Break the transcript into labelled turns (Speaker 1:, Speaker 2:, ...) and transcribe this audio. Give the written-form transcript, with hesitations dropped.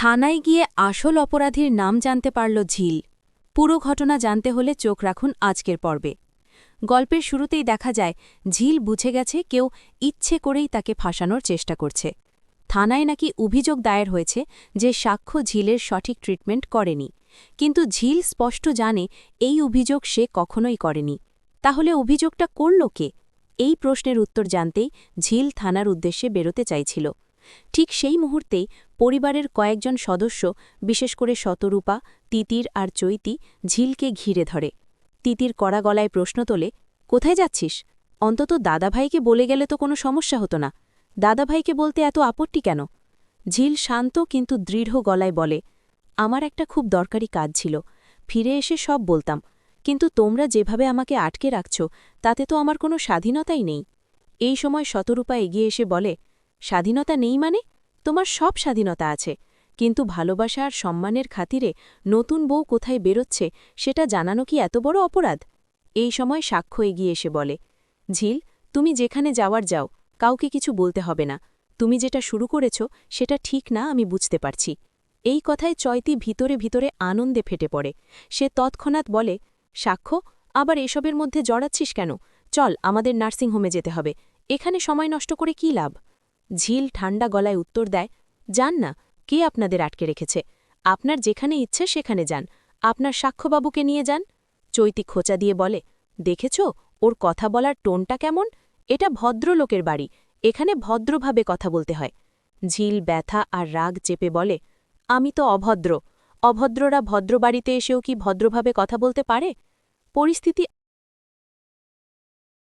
Speaker 1: থানায় গিয়ে আসল অপরাধীর নাম জানতে পারল ঝিল। পুরো ঘটনা জানতে হলে চোখ রাখুন আজকের পর্বে। গল্পের শুরুতেই দেখা যায় ঝিল বুঝে গেছে কেউ ইচ্ছে করেই তাকে ফাঁসানোর চেষ্টা করছে। থানায় নাকি অভিযোগ দায়ের হয়েছে যে সাক্ষ্য ঝিলের সঠিক ট্রিটমেন্ট করেনি, কিন্তু ঝিল স্পষ্ট জানে এই অভিযোগ সে কখনোই করেনি। তাহলে অভিযোগটা করল কে? এই প্রশ্নের উত্তর জানতেই ঝিল থানার উদ্দেশ্যে বেরোতে চাইছিল। ঠিক সেই মুহূর্তেই পরিবারের কয়েকজন সদস্য, বিশেষ করে শতরূপা, তিতির আর চৈতি ঝিলকে ঘিরে ধরে। তিতির কড়া গলায় প্রশ্ন তোলে, কোথায় যাচ্ছিস? অন্তত দাদাভাইকে বলে গেলে তো কোনো সমস্যা হতো না। দাদাভাইকে বলতে এত আপত্তি কেন? ঝিল শান্ত কিন্তু দৃঢ় গলায় বলে, আমার একটা খুব দরকারি কাজ ছিল, ফিরে এসে সব বলতাম, কিন্তু তোমরা যেভাবে আমাকে আটকে রাখছ তাতে তো আমার কোনো স্বাধীনতাই নেই। এই সময় শতরূপা এগিয়ে এসে বলে, স্বাধীনতা নেই মানে? তোমার সব স্বাধীনতা আছে, কিন্তু ভালোবাসা আর সম্মানের খাতিরে নতুন বউ কোথায় বেরোচ্ছে সেটা জানানো কি এত বড় অপরাধ? এই সময় সাক্ষ্য এগিয়ে এসে বলে, ঝিল, তুমি যেখানে যাওয়ার যাও, কাউকে কিছু বলতে হবে না। তুমি যেটা শুরু করেছ সেটা ঠিক না, আমি বুঝতে পারছি। এই কথায় চৈতি ভিতরে ভিতরে আনন্দে ফেটে পড়ে। সে তৎক্ষণাৎ বলে, সাক্ষ্য, আবার এসবের মধ্যে জড়াচ্ছিস কেন? চল, আমাদের নার্সিংহোমে যেতে হবে। এখানে সময় নষ্ট করে কী লাভ? ঝিল ঠান্ডা গলায় উত্তর দেয়, যান না, কে আপনাদের আটকে রেখেছে? আপনার যেখানে ইচ্ছে সেখানে যান, আপনার সাক্ষ্যবাবুকে নিয়ে যান। চৈতি খোঁচা দিয়ে বলে, দেখেছ ওর কথা বলার টোনটা কেমন? এটা ভদ্রলোকের বাড়ি, এখানে ভদ্রভাবে কথা বলতে হয়। ঝিল ব্যথা আর রাগ চেপে বলে, আমি তো অভদ্র। অভদ্ররা ভদ্র বাড়িতে এসেও কি ভদ্রভাবে কথা বলতে পারে? পরিস্থিতি